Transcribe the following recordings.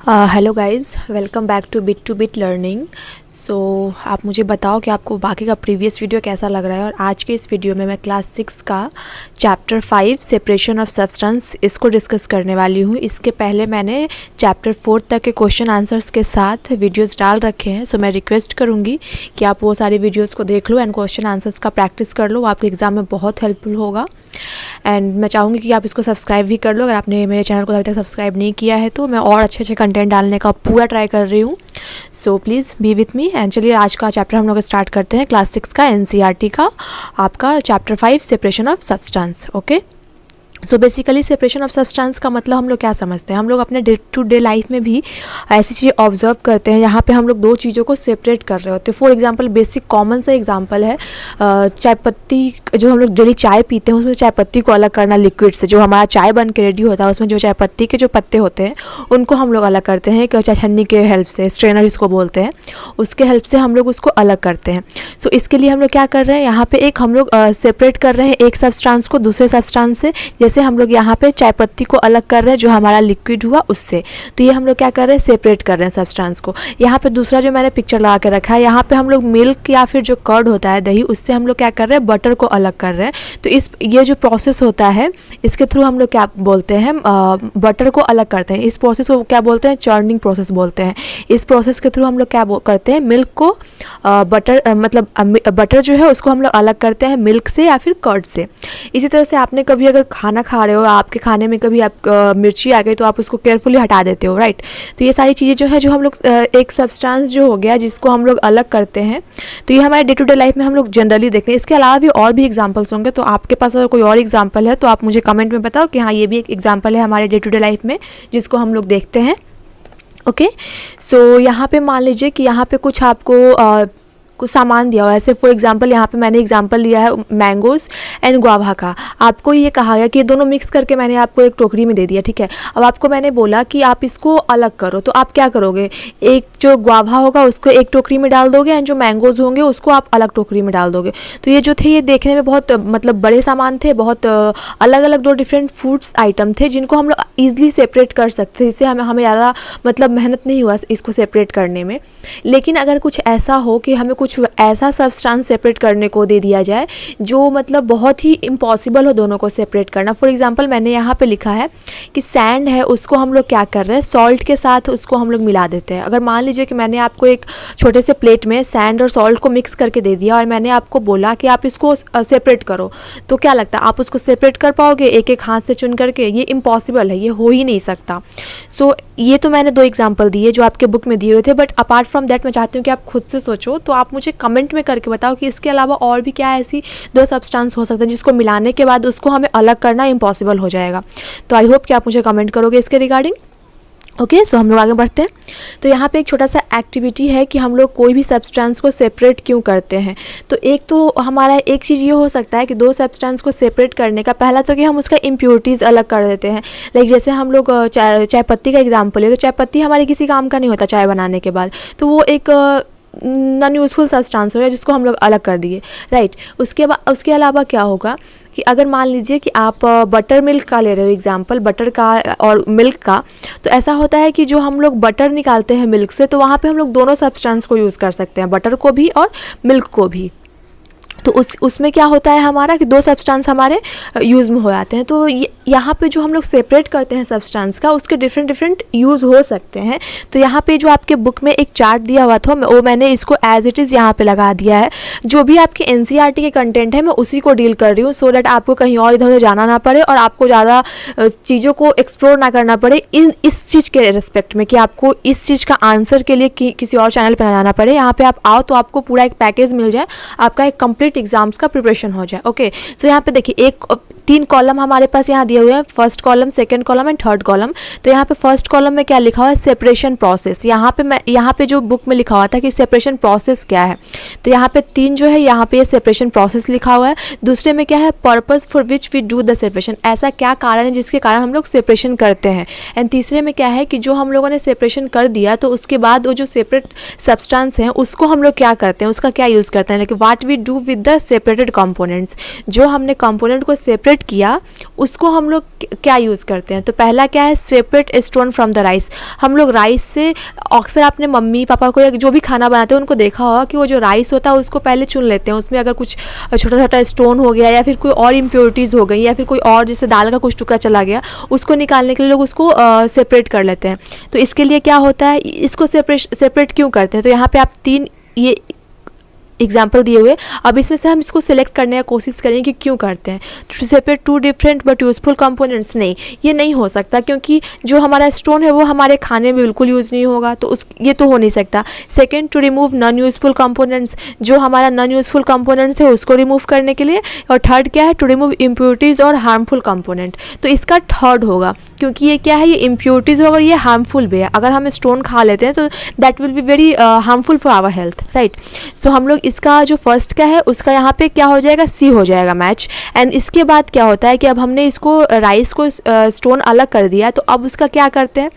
Hello guys, welcome back to bit learning. So आप मुझे बताओ कि आपको बाकी का प्रीवियस वीडियो कैसा लग रहा है। और आज के इस वीडियो में मैं क्लास 6 का चैप्टर 5 सेपरेशन ऑफ सब्सटेंस इसको डिस्कस करने वाली हूँ। इसके पहले मैंने चैप्टर 4 तक के क्वेश्चन आंसर्स के साथ वीडियोस डाल रखे हैं। सो मैं रिक्वेस्ट करूँगी कि आप वो सारी वीडियोस को देख लो एंड क्वेश्चन आंसर्स का प्रैक्टिस कर लो, आपके एग्ज़ाम में बहुत हेल्पफुल होगा। एंड मैं चाहूँगी कि आप इसको सब्सक्राइब भी कर लो। अगर आपने मेरे चैनल को अभी तक सब्सक्राइब नहीं किया है तो मैं और अच्छे अच्छे कंटेंट डालने का पूरा ट्राई कर रही हूँ। So please be with me. And चलिए आज का चैप्टर हम लोग स्टार्ट करते हैं। क्लास 6 का एनसीईआरटी का आपका chapter 5 separation of substance. Okay, so basically separation of substance का मतलब हम लोग क्या समझते हैं। हम लोग अपने डे टू डे लाइफ में भी ऐसी चीज़ें ऑब्जर्व करते हैं यहाँ पे हम लोग दो चीज़ों को सेपरेट कर रहे होते हैं। फॉर एग्जांपल बेसिक कॉमन सा एग्जांपल है चाय पत्ती। जो हम लोग डेली चाय पीते हैं उसमें चाय पत्ती को अलग करना लिक्विड से। जो हमारा चाय बन के रेडी होता है उसमें जो चाय पत्ती के जो पत्ते होते हैं उनको हम लोग अलग करते हैं चाय छन्नी के हेल्प से, स्ट्रेनर जिसको बोलते हैं, उसके हेल्प से हम लोग उसको अलग करते हैं। सो इसके लिए हम लोग क्या कर रहे हैं, यहाँ पे एक हम लोग सेपरेट कर रहे हैं एक सब्सटेंस को दूसरे सब्सटेंस से। जैसे हम लोग यहाँ पे चाय पत्ती को अलग कर रहे हैं जो हमारा लिक्विड हुआ उससे, तो ये हम लोग क्या कर रहे हैं, सेपरेट कर रहे हैं सब्सटेंस को। यहाँ पे दूसरा जो मैंने पिक्चर लगा के रखा है, यहाँ पे हम लोग मिल्क या फिर जो कर्ड होता है दही, उससे हम लोग क्या कर रहे हैं, बटर को अलग कर रहे हैं। तो ये जो प्रोसेस होता है इसके थ्रू हम लोग क्या बोलते हैं, बटर को अलग करते हैं। इस प्रोसेस को क्या बोलते हैं, चर्निंग प्रोसेस बोलते हैं। इस प्रोसेस के थ्रू हम लोग क्या करते हैं, मिल्क को बटर जो है उसको हम लोग अलग करते हैं मिल्क से या फिर कर्ड से। इसी तरह से आपने कभी अगर खाना खा रहे हो, आपके खाने में कभी आप मिर्ची आ गई तो आप उसको केयरफुली हटा देते हो, राइट। तो ये सारी चीज़ें जो है जो हम लोग एक सब्सटेंस जो हो गया जिसको हम लोग अलग करते हैं, तो ये हमारे डे टू डे लाइफ में हम लोग जनरली देखते हैं। इसके अलावा भी और भी एग्जांपल्स होंगे, तो आपके पास अगर कोई और एग्जांपल है तो आप मुझे कमेंट में बताओ कि हाँ ये भी एक एग्जांपल है हमारे डे टू डे लाइफ में जिसको हम लोग देखते हैं। ओके, सो यहाँ पे मान लीजिए कि यहाँ पे कुछ आपको कुछ सामान दिया हुआ है। ऐसे फॉर एग्जांपल यहाँ पे मैंने एग्जांपल लिया है मैंगोज़ एंड गुआवा का। आपको ये कहा गया कि ये दोनों मिक्स करके मैंने आपको एक टोकरी में दे दिया, ठीक है। अब आपको मैंने बोला कि आप इसको अलग करो, तो आप क्या करोगे, एक जो गुआवा होगा उसको एक टोकरी में डाल दोगे एंड जो मैंगोज़ होंगे उसको आप अलग टोकरी में डाल दोगे। तो ये जो थे ये देखने में बहुत मतलब बड़े सामान थे, बहुत अलग अलग दो डिफरेंट फूड्स आइटम थे जिनको हम लोग ईजिली सेपरेट कर सकते थे। इससे हमें ज़्यादा मतलब मेहनत नहीं हुआ इसको सेपरेट करने में। लेकिन अगर कुछ ऐसा हो कि हमें कुछ ऐसा सब्सटेंस सेपरेट करने को दे दिया जाए जो मतलब बहुत ही इम्पॉसिबल हो दोनों को सेपरेट करना। फॉर एग्जांपल मैंने यहाँ पे लिखा है कि सैंड है, उसको हम लोग क्या कर रहे हैं, सॉल्ट के साथ उसको हम लोग मिला देते हैं। अगर मान लीजिए कि मैंने आपको एक छोटे से प्लेट में सैंड और सॉल्ट को मिक्स करके दे दिया और मैंने आपको बोला कि आप इसको सेपरेट करो, तो क्या लगता है आप उसको सेपरेट कर पाओगे एक एक हाथ से चुन करके? ये इम्पॉसिबल है, ये हो ही नहीं सकता। सो ये तो मैंने दो एग्जाम्पल दिए जो आपके बुक में दिए हुए थे, बट अपार्ट फ्रॉम दैट मैं चाहती हूँ कि आप खुद से सोचो। तो आप मुझे कमेंट में करके बताओ कि इसके अलावा और भी क्या ऐसी दो सब्सटेंस हो सकते हैं जिसको मिलाने के बाद उसको हमें अलग करना इम्पॉसिबल हो जाएगा। तो आई होप कि आप मुझे कमेंट करोगे इसके रिगार्डिंग। ओके, सो हम लोग आगे बढ़ते हैं। तो यहाँ पे एक छोटा सा एक्टिविटी है कि हम लोग कोई भी सब्सटेंस को सेपरेट क्यों करते हैं। तो एक तो हमारा एक चीज़ ये हो सकता है कि दो सब्सटेंस को सेपरेट करने का पहला तो कि हम उसका इम्प्योरिटीज़ अलग कर देते हैं। लाइक जैसे हम लोग चाय पत्ती का एग्जाम्पल है, तो चाय पत्ती हमारे किसी काम का नहीं होता चाय बनाने के बाद, तो वो एक नॉन यूज़फुल सब्सटेंस हो गया जिसको हम लोग अलग कर दिए, राइट। उसके अलावा क्या होगा कि अगर मान लीजिए कि आप बटर मिल्क का ले रहे हो एग्जांपल, बटर का और मिल्क का, तो ऐसा होता है कि जो हम लोग बटर निकालते हैं मिल्क से, तो वहाँ पे हम लोग दोनों सब्सटेंस को यूज़ कर सकते हैं, बटर को भी और मिल्क को भी। तो उसमें क्या होता है हमारा कि दो सब्सटेंस हमारे यूज़ में हो जाते हैं। तो यहाँ पे जो हम लोग सेपरेट करते हैं सब्सटेंस का, उसके डिफरेंट डिफरेंट यूज़ हो सकते हैं। तो यहाँ पे जो आपके बुक में एक चार्ट दिया हुआ था वो मैंने इसको एज इट इज़ यहाँ पे लगा दिया है। जो भी आपके एनसीईआरटी के कंटेंट है मैं उसी को डील कर रही हूँ, सो दैट आपको कहीं और इधर उधर जाना ना पड़े और आपको ज़्यादा चीज़ों को एक्सप्लोर ना करना पड़े इस चीज़ के रिस्पेक्ट में, कि आपको इस चीज़ का आंसर के लिए किसी और चैनल पर ना जाना पड़े। यहाँ पर आप आओ तो आपको पूरा एक पैकेज मिल जाए, आपका एक कंप्लीट एग्जाम्स का प्रिपरेशन हो जाए। ओके, सो यहाँ पे देखिए एक 3 कॉलम हमारे पास यहाँ दिए हुए हैं, first column, second column and third column. तो यहाँ पे फर्स्ट कॉलम में क्या लिखा हुआ है, सेपरेशन प्रोसेस। यहाँ पे जो बुक में लिखा हुआ था कि सेपरेशन प्रोसेस क्या है, तो यहाँ पे 3 जो है यहाँ पे सेपरेशन प्रोसेस लिखा हुआ है। दूसरे में क्या है, purpose for which we do the separation, ऐसा क्या कारण है जिसके कारण हम लोग सेपरेशन करते हैं। एंड तीसरे में क्या है कि जो हम लोगों ने सेपरेशन कर दिया तो उसके बाद वो जो सेपरेट सब्सटेंस हैं उसको हम लोग क्या करते हैं, उसका क्या यूज़ करते हैं, like what we do with the separated components. जो हमने कंपोनेंट को सेपरेट सेपरेट किया उसको हम लोग क्या यूज़ करते हैं। तो पहला क्या है, separate stone from the rice. हम लोग राइस से अक्सर अपने मम्मी पापा को या जो भी खाना बनाते हैं उनको देखा होगा कि वो जो राइस होता है उसको पहले चुन लेते हैं, उसमें अगर कुछ छोटा छोटा स्टोन हो गया या फिर कोई और इम्प्योरिटीज़ हो गई या फिर कोई और जैसे दाल का कुछ टुकड़ा चला गया, उसको निकालने के लिए लोग उसको सेपरेट कर लेते हैं। तो इसके लिए क्या होता है, इसको सेपरेट क्यों करते हैं। तो यहाँ पे आप 3 ये एग्जाम्पल दिए हुए, अब इसमें से हम इसको सिलेक्ट करने का कोशिश करेंगे कि क्यों करते हैं। To separate 2 different but useful components, नहीं ये नहीं हो सकता, क्योंकि जो हमारा स्टोन है वो हमारे खाने में बिल्कुल यूज़ नहीं होगा, तो ये तो हो नहीं सकता। Second, to remove non useful components, जो हमारा नॉन यूज़फुल कंपोनेंट्स है उसको रिमूव करने के लिए। और थर्ड क्या है, टू रिमूव इम्प्योरिटीज़ और हार्मफुल कंपोनेंट। तो इसका थर्ड होगा, क्योंकि ये क्या है, ये इम्प्योरिटीज़ होगा और ये हार्मफुल भी है। अगर हम स्टोन खा लेते हैं तो that will be very harmful for our health, right. So हम लोग इसका जो फर्स्ट क्या है उसका यहाँ पे क्या हो जाएगा, सी हो जाएगा मैच। एंड इसके बाद क्या होता है कि अब हमने इसको राइस को स्टोन अलग कर दिया, तो अब उसका क्या करते हैं,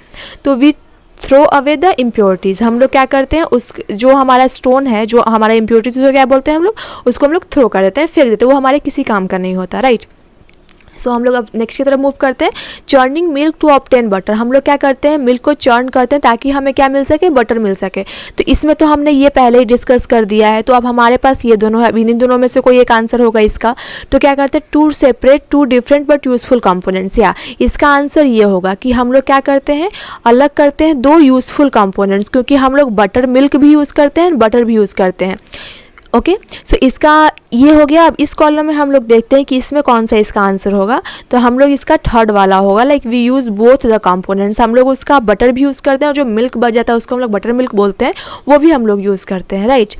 तो we throw away the impurities. हम लोग क्या करते हैं, उस जो हमारा स्टोन है, जो हमारा इम्प्योरिटीज़ को क्या बोलते हैं हम लोग, उसको हम लोग थ्रो कर देते हैं, फेंक देते हैं, वो हमारे किसी काम का नहीं होता, राइट। सो हम लोग अब नेक्स्ट की तरफ मूव करते हैं, churning milk to obtain butter. हम लोग क्या करते हैं, मिल्क को चर्न करते हैं ताकि हमें क्या मिल सके, बटर मिल सके। तो इसमें तो हमने ये पहले ही डिस्कस कर दिया है, तो अब हमारे पास ये दोनों है, इन दोनों में से कोई एक आंसर होगा इसका। तो क्या करते हैं, to separate 2 different but useful components, या इसका आंसर ये होगा कि हम लोग क्या करते हैं, अलग करते हैं 2 यूज़फुल कंपोनेंट्स, क्योंकि हम लोग बटर मिल्क भी यूज़ करते हैं, बटर भी यूज़ करते हैं। ओके, सो इसका ये हो गया। अब इस कॉलम में हम लोग देखते हैं कि इसमें कौन सा इसका आंसर होगा। तो हम लोग इसका थर्ड वाला होगा, like we use both the components. हम लोग उसका बटर भी यूज़ करते हैं और जो मिल्क बच जाता है उसको हम लोग बटर मिल्क बोलते हैं, वो भी हम लोग यूज़ करते हैं, राइट।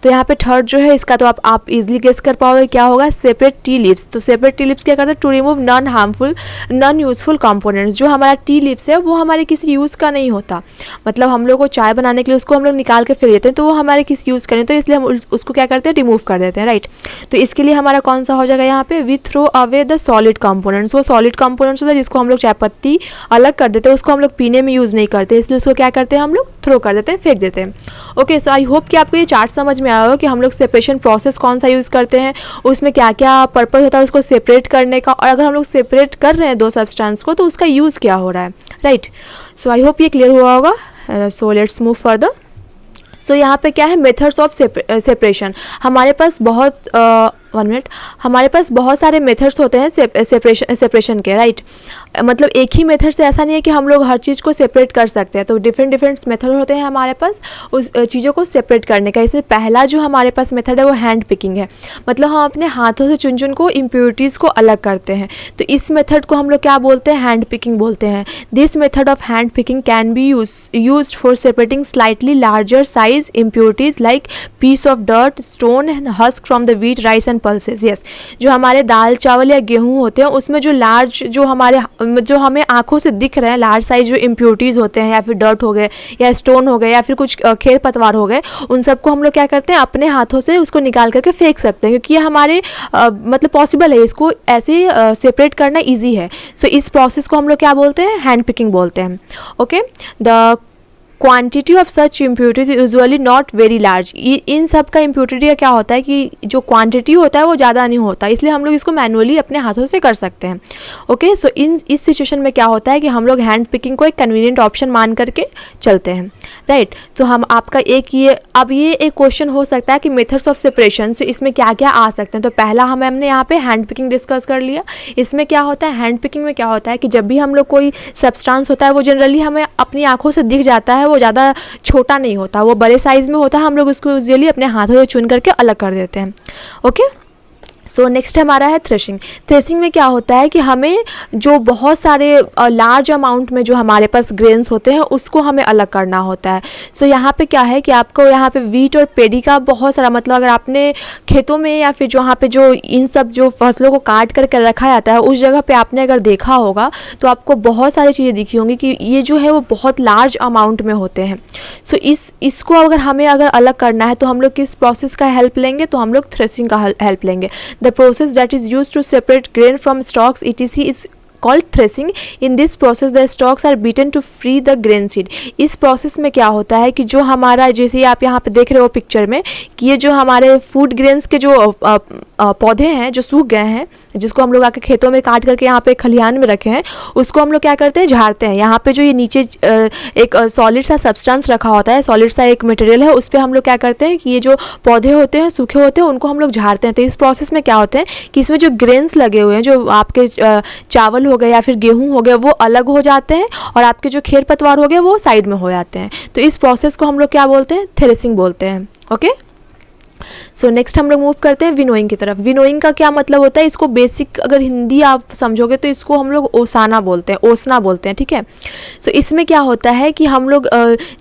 तो यहाँ पे थर्ड जो है इसका, तो आप इजीली गेस कर पाओगे क्या होगा, सेपरेट टी लीव्स। तो सेपरेट टी लीव्स क्या करते हैं, to remove non harmful non useful components. जो हमारा टी लीव्स है वो हमारे किसी यूज़ का नहीं होता, मतलब हम लोग को चाय बनाने के लिए उसको हम लोग निकाल के फेंक देते हैं, तो वो हमारे किसी यूज़ का नहीं, तो इसलिए हम उसको क्या करते हैं, रिमूव कर देते हैं, राइट। तो इसके लिए हमारा कौन सा हो जाएगा यहाँ पे, we throw away the solid components. वो सॉलिड कंपोनेंट्स होता है जिसको हम लोग चाय पत्ती अलग कर देते हैं, उसको हम लोग पीने में यूज़ नहीं करते, इसलिए उसको क्या करते हैं, हम लोग थ्रो कर देते हैं, फेंक देते हैं। ओके, सो आई होप कि आपको ये चार्ट समझ में आया होगा कि हम लोग सेपरेशन प्रोसेस कौन सा यूज़ करते हैं, उसमें क्या क्या पर्पज़ होता है उसको सेपरेट करने का, और अगर हम लोग सेपरेट कर रहे हैं 2 सब्सटेंस को तो उसका यूज़ क्या हो रहा है, राइट। सो आई होप ये क्लियर हुआ होगा। So let's move further. So यहाँ पे क्या है, मेथड्स ऑफ सेपरेशन। हमारे पास हमारे पास बहुत सारे मेथड्स होते हैं सेपरेशन के, राइट। मतलब एक ही मेथड से ऐसा नहीं है कि हम लोग हर चीज़ को सेपरेट कर सकते हैं, तो डिफरेंट मेथड होते हैं हमारे पास उस चीज़ों को सेपरेट करने का। इसमें पहला जो हमारे पास मेथड है वो हैंड पिकिंग है, मतलब हम अपने हाथों से चुन को इम्प्योरिटीज़ को अलग करते हैं, तो इस मेथड को हम लोग क्या बोलते हैं, हैंड पिकिंग बोलते हैं। This method of hand picking can be used for separating slightly larger size impurities like piece of dirt, stone and husk from the wheat, rice and pulses. Yes, जो हमारे दाल चावल या गेहूँ होते हैं उसमें जो लार्ज, जो हमें आंखों से दिख रहे हैं लार्ज साइज जो इम्प्योरिटीज़ होते हैं, या फिर डर्ट हो गए या स्टोन हो गए या फिर कुछ खेर पतवार हो गए, उन सबको हम लोग क्या करते हैं, अपने हाथों से उसको निकाल करके फेंक सकते हैं, क्योंकि ये हमारे मतलब पॉसिबल है, इसको ऐसे सेपरेट करना ईजी है। सो इस प्रोसेस को हम लोग क्या बोलते हैं, हैंड पिकिंग बोलते हैं। Okay, the quantity of such impurities usually not very large. इन सब का इम्प्योरिटी का क्या होता है कि जो क्वांटिटी होता है वो ज़्यादा नहीं होता, इसलिए हम लोग इसको मैनुअली अपने हाथों से कर सकते हैं। ओके, सो इस सिचुएशन में क्या होता है कि हम लोग हैंड पिकिंग को एक कन्वीनियंट ऑप्शन मान करके चलते हैं, राइट। तो हम आपका ये एक क्वेश्चन हो सकता है कि मेथड्स ऑफ सेपरेशन से इसमें क्या क्या आ सकते हैं। तो पहला हमने यहाँ पे हैंड पिकिंग डिस्कस कर लिया। इसमें क्या होता है, हैंड पिकिंग में क्या होता है कि जब भी हम लोग कोई सब्सटेंस होता है वो जनरली हमें अपनी आंखों से दिख जाता है, वो ज़्यादा छोटा नहीं होता, वो बड़े साइज़ में होता है, हम लोग उसको यूजुअली अपने हाथों से चुन करके अलग कर देते हैं। ओके, सो नेक्स्ट हमारा है थ्रेशिंग। थ्रेशिंग में क्या होता है कि हमें जो बहुत सारे लार्ज अमाउंट में जो हमारे पास ग्रेन्स होते हैं उसको हमें अलग करना होता है। सो यहाँ पे क्या है कि आपको यहाँ पे वीट और पेडी का बहुत सारा, मतलब अगर आपने खेतों में या फिर जहाँ पे जो इन सब जो फसलों को काट करके रखा जाता है उस जगह पे आपने अगर देखा होगा तो आपको बहुत सारी चीज़ें दिखी होंगी कि ये जो है वो बहुत लार्ज अमाउंट में होते हैं। सो इसको अगर अलग करना है तो हम लोग किस प्रोसेस का हेल्प लेंगे, तो हम लोग थ्रेशिंग का हेल्प लेंगे। The process that is used to separate grain from stalks etc is called threshing. In this process the stalks are beaten to free the grain seed. इस प्रोसेस में क्या होता है कि जो हमारा, जैसे आप यहाँ पे देख रहे हो पिक्चर में, कि ये जो हमारे फूड ग्रेन्स के जो पौधे हैं जो सूख गए हैं, जिसको हम लोग आके खेतों में काट करके यहाँ पे खलिहान में रखे हैं, उसको हम लोग क्या करते हैं, झाड़ते हैं। यहाँ पे जो ये नीचे एक सॉलिड सा सब्सटेंस रखा होता है, सॉलिड सा एक मटेरियल है, उस पर हम लोग क्या करते हैं कि ये जो पौधे होते हैं, सूखे होते हैं, उनको हम लोग झाड़ते हैं। तो इस प्रोसेस में क्या होता है कि इसमें जो ग्रेन्स लगे हुए हैं, जो आपके चावल हो गए या फिर गेहूँ हो गए, वो अलग हो जाते हैं, और आपके जो खेर पतवार हो गए वो साइड में हो जाते हैं। तो इस प्रोसेस को हम लोग क्या बोलते हैं, थ्रेसिंग बोलते हैं। ओके, सो नेक्स्ट हम लोग मूव करते हैं विनोइंग की तरफ। विनोइंग का क्या मतलब होता है, इसको बेसिक अगर हिंदी आप समझोगे तो इसको हम लोग ओसाना बोलते हैं, ओसना बोलते हैं, ठीक है। सो इसमें क्या होता है कि हम लोग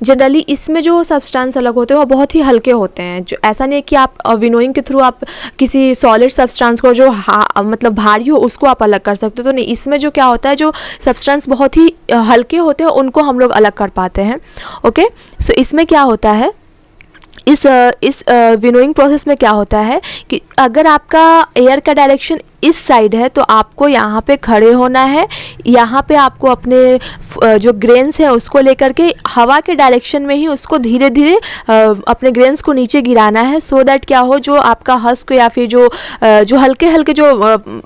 जनरली इसमें जो सब्सटेंस अलग होते हैं वो बहुत ही हल्के होते हैं। जो ऐसा नहीं है कि आप विनोइंग के थ्रू आप किसी सॉलिड सब्सटेंस को जो मतलब भारी हो उसको आप अलग कर सकते हो, तो नहीं, इसमें जो क्या होता है, जो सब्सटेंस बहुत ही हल्के होते हैं उनको हम लोग अलग कर पाते हैं। ओके, सो इसमें क्या होता है, इस विनोइंग प्रोसेस में क्या होता है कि अगर आपका एयर का डायरेक्शन इस साइड है तो आपको यहाँ पे खड़े होना है, यहाँ पे आपको अपने जो ग्रेन्स हैं उसको लेकर के हवा के डायरेक्शन में ही उसको धीरे धीरे अपने ग्रेन्स को नीचे गिराना है, सो दैट क्या हो, जो आपका हस्क या फिर जो हल्के हल्के जो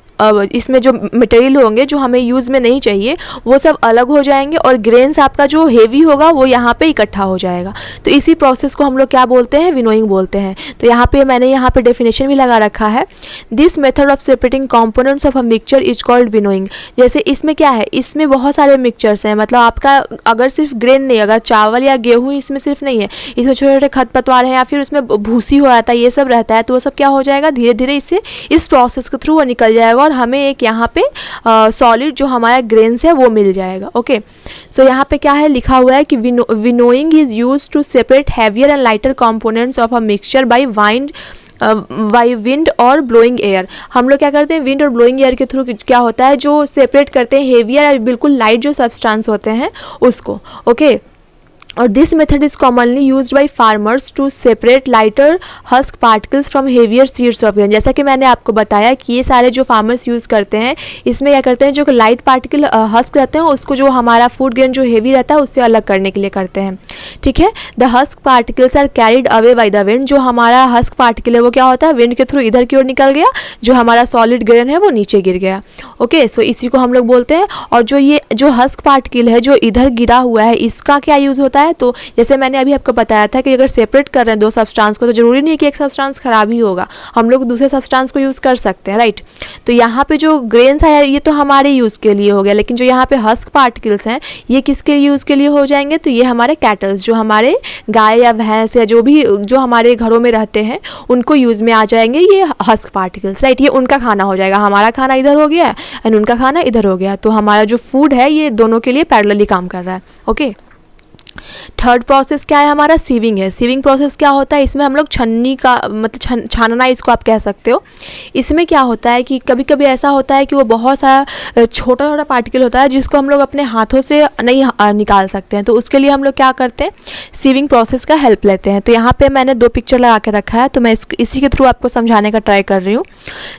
इसमें जो मटेरियल होंगे जो हमें यूज़ में नहीं चाहिए वो सब अलग हो जाएंगे, और ग्रेन्स आपका जो हेवी होगा वो यहाँ पे इकट्ठा हो जाएगा। तो इसी प्रोसेस को हम लोग क्या बोलते हैं, विनोइंग बोलते हैं। तो यहाँ पे मैंने यहाँ पे डेफिनेशन भी लगा रखा है, this method of separating components of a mixture is called winnowing. जैसे इसमें क्या है, इसमें बहुत सारे मिक्सचर्स हैं, मतलब आपका अगर सिर्फ ग्रेन नहीं, अगर चावल या गेहूँ इसमें सिर्फ नहीं है, इसमें छोटे छोटे खरपतवार हैं या फिर उसमें भूसी हो जाता है, ये सब रहता है, तो वो सब क्या हो जाएगा, धीरे धीरे इससे इस प्रोसेस के थ्रू वो निकल जाएगा और हमें एक यहाँ पे सॉलिड जो हमारा ग्रेन्स है वो मिल जाएगा। ओके, सो यहाँ पे क्या है लिखा हुआ है कि winnowing is use to separate heavier and lighter components of a mixture by wind और ब्लोइंग एयर। हम लोग क्या करते हैं, विंड और ब्लोइंग एयर के थ्रू क्या होता है, जो सेपरेट करते हैं हेवियर और बिल्कुल लाइट जो सब्सटेंस होते हैं उसको। ओके, और this method is commonly used by farmers to separate lighter husk particles from heavier seeds of grain. जैसा कि मैंने आपको बताया कि ये सारे जो फार्मर्स यूज़ करते हैं, इसमें क्या करते हैं, जो लाइट पार्टिकल हस्क रहते हैं उसको जो हमारा फूड ग्रेन जो हेवी रहता है उससे अलग करने के लिए करते हैं, ठीक है। The husk particles are carried away by the wind. जो हमारा हस्क पार्टिकल है वो क्या होता है, विंड के थ्रू इधर की ओर निकल गया, जो हमारा सॉलिड ग्रेन है वो नीचे गिर गया। ओके, सो इसी को हम लोग बोलते हैं। और जो ये जो हस्क पार्टिकल है जो इधर गिरा हुआ है, इसका क्या यूज़ होता है, तो जैसे मैंने अभी आपको बताया था कि अगर सेपरेट कर रहे हैं दो सब्सटेंस को तो जरूरी नहीं है कि एक सब्सटेंस खराब ही होगा, हम लोग दूसरे सब्सटेंस को यूज़ कर सकते हैं, राइट। तो यहाँ पे जो ग्रेन्स है ये तो हमारे यूज़ के लिए हो गया, लेकिन जो यहाँ पे हस्क पार्टिकल्स हैं ये किसके यूज़ के लिए हो जाएंगे, तो ये हमारे कैटल्स, जो हमारे गाय या भैंस या जो हमारे घरों में रहते हैं उनको यूज़ में आ जाएंगे ये हस्क पार्टिकल्स, राइट। ये उनका खाना हो जाएगा, हमारा खाना इधर हो गया है एंड उनका खाना इधर हो गया, तो हमारा जो फूड है ये दोनों के लिए पैरेलली काम कर रहा है। ओके, थर्ड प्रोसेस क्या है हमारा, सीविंग है। सीविंग प्रोसेस क्या होता है, इसमें हम लोग छन्नी का मतलब छानना इसको आप कह सकते हो। इसमें क्या होता है कि कभी कभी ऐसा होता है कि वो बहुत सारा छोटा छोटा पार्टिकल होता है जिसको हम लोग अपने हाथों से नहीं निकाल सकते हैं, तो उसके लिए हम लोग क्या करते हैं, सीविंग प्रोसेस का हेल्प लेते हैं। तो यहाँ पे मैंने दो पिक्चर लगा के रखा है, तो मैं इसी के थ्रू आपको समझाने का ट्राई कर रही हूँ।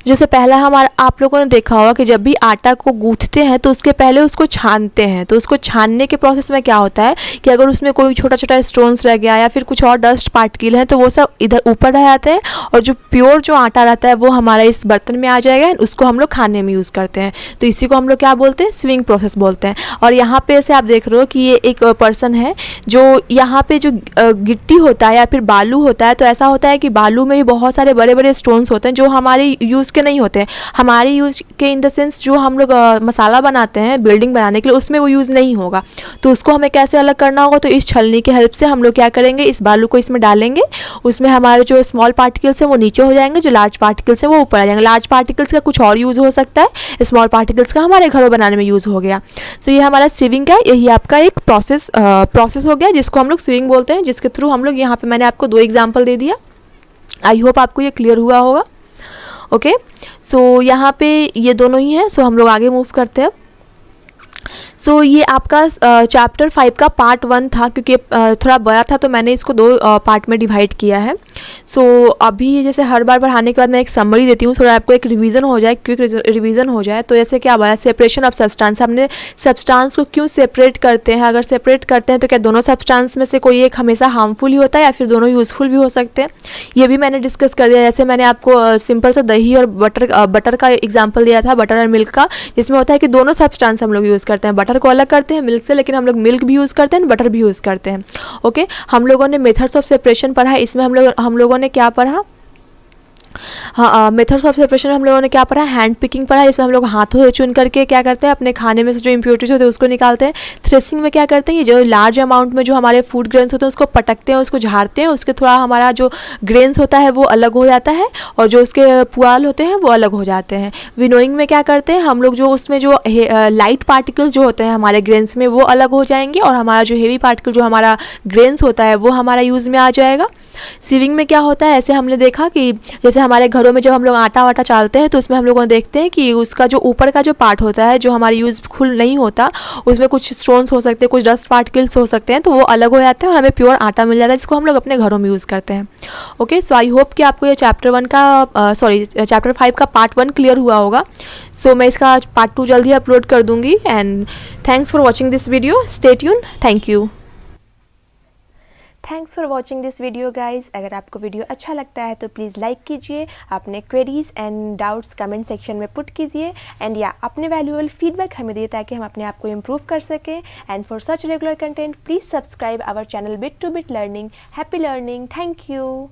जैसे पहला आप लोगों ने देखा होगा कि जब भी आटा को गूँथते हैं तो उसके पहले उसको छानते हैं, तो उसको छानने के प्रोसेस में क्या होता है कि अगर उसमें कोई छोटा छोटा स्टोन्स रह गया या फिर कुछ और डस्ट पार्टिकल है तो वो सब इधर ऊपर रह जाते हैं, और जो प्योर जो आटा रहता है वो हमारा इस बर्तन में आ जाएगा, उसको हम लोग खाने में यूज़ करते हैं। तो इसी को हम लोग क्या बोलते हैं, स्विंग प्रोसेस बोलते हैं। और यहाँ पे से आप देख रहे हो कि ये एक पर्सन है जो यहाँ पे जो गिट्टी होता है या फिर बालू होता है, तो ऐसा होता है कि बालू में भी बहुत सारे बड़े बड़े स्टोन्स होते हैं जो हमारे यूज़ के नहीं होते हैं, हमारे यूज़ के इन द सेंस जो हम लोग मसाला बनाते हैं बिल्डिंग बनाने के लिए उसमें वो यूज़ नहीं होगा, तो उसको हमें कैसे अलग करना होगा, तो इस छलनी की हेल्प से हम लोग क्या करेंगे, इस बालू को इसमें डालेंगे, उसमें हमारे जो स्मॉल पार्टिकल्स हैं वो नीचे हो जाएंगे, जो लार्ज पार्टिकल्स हैं वो ऊपर आ जाएंगे। लार्ज पार्टिकल्स का कुछ और यूज़ हो सकता है, स्मॉल पार्टिकल्स का हमारे घरों बनाने में यूज़ हो गया। तो ये हमारा सीविंग का यही आपका एक प्रोसेस हो गया जिसको हम लोग सीविंग बोलते हैं, जिसके थ्रू हम लोग यहाँ पे मैंने आपको दो एग्जाम्पल दे दिया। आई होप आपको ये क्लियर हुआ होगा। ओके, सो यहाँ पे ये दोनों ही हैं, सो हम लोग आगे मूव करते हैं। सो ये आपका चैप्टर 5 का पार्ट 1 था, क्योंकि थोड़ा बड़ा था तो मैंने इसको 2 पार्ट में डिवाइड किया है। सो अभी जैसे हर बार पढ़ाने के बाद मैं एक समरी देती हूँ, थोड़ा आपको एक रिवीजन हो जाए, क्विक रिवीजन हो जाए। तो जैसे क्या हुआ, सेपरेशन ऑफ सब्सटेंस, हमने सब्सटेंस को क्यों सेपरेट करते हैं, अगर सेपरेट करते हैं तो क्या दोनों सब्सटेंस में से कोई एक हमेशा हार्मफुल ही होता है या फिर दोनों यूज़फुल भी हो सकते हैं, ये भी मैंने डिस्कस कर दिया। जैसे मैंने आपको सिंपल सा दही और बटर का एग्जाम्पल दिया था, बटर और मिल्क का, जिसमें होता है कि दोनों सब्सटेंस हम लोग यूज़ करते हैं, बटर को अलग करते हैं मिल्क से, लेकिन हम लोग मिल्क भी यूज़ करते हैं, बटर भी यूज़ करते हैं। ओके, हम लोगों ने मेथड्स ऑफ सेपरेशन पढ़ा है, इसमें हम लोगों ने क्या पढ़ा, हाँ, मेथड्स ऑफ सेपरेशन हम लोगों ने क्या पढ़ा, हैंड पिकिंग पढ़ा, इसमें हम लोग हाथों से चुन करके क्या करते हैं, अपने खाने में से जो इम्प्योरिटीज होते हैं उसको निकालते हैं। थ्रेसिंग में क्या करते हैं, ये जो लार्ज अमाउंट में जो हमारे फूड ग्रेन्स होते हैं उसको पटकते हैं, उसको झाड़ते हैं, उसके थोड़ा हमारा जो ग्रेन्स होता है वो अलग हो जाता है और जो उसके पुआल होते हैं वो अलग हो जाते हैं। विनोइंग में क्या करते हैं हम लोग, जो उसमें जो लाइट पार्टिकल्स जो होते हैं हमारे ग्रेन्स में वो अलग हो जाएंगे और हमारा जो हेवी पार्टिकल जो हमारा ग्रेन्स होता है वो हमारा यूज़ में आ जाएगा। सीविंग में क्या होता है, ऐसे हमने देखा कि जैसे हमारे घरों में जब हम लोग आटा वाटा चालते हैं तो उसमें हम लोगों ने देखते हैं कि उसका जो ऊपर का जो पार्ट होता है जो हमारी यूज़फुल नहीं होता, उसमें कुछ स्टोन्स हो सकते हैं, कुछ डस्ट पार्टिकल्स हो सकते हैं, तो वो अलग हो जाते हैं और हमें प्योर आटा मिल जाता है, जिसको हम लोग अपने घरों में यूज़ करते हैं। ओके, सो आई होप कि आपको ये चैप्टर 5 का पार्ट 1 क्लियर हुआ होगा। सो मैं इसका पार्ट 2 जल्दी अपलोड कर दूँगी। And thanks for watching this video, stay tune, thank you. Thanks for watching this video guys. अगर आपको वीडियो अच्छा लगता है तो प्लीज़ लाइक कीजिए, अपने queries and doubts comment section में पुट कीजिए, एंड या अपने वैल्यूएबल फीडबैक हमें दिए ताकि हम अपने आप को इम्प्रूव कर सकें। And for such regular content please subscribe our channel bit to bit learning. Happy learning, thank you.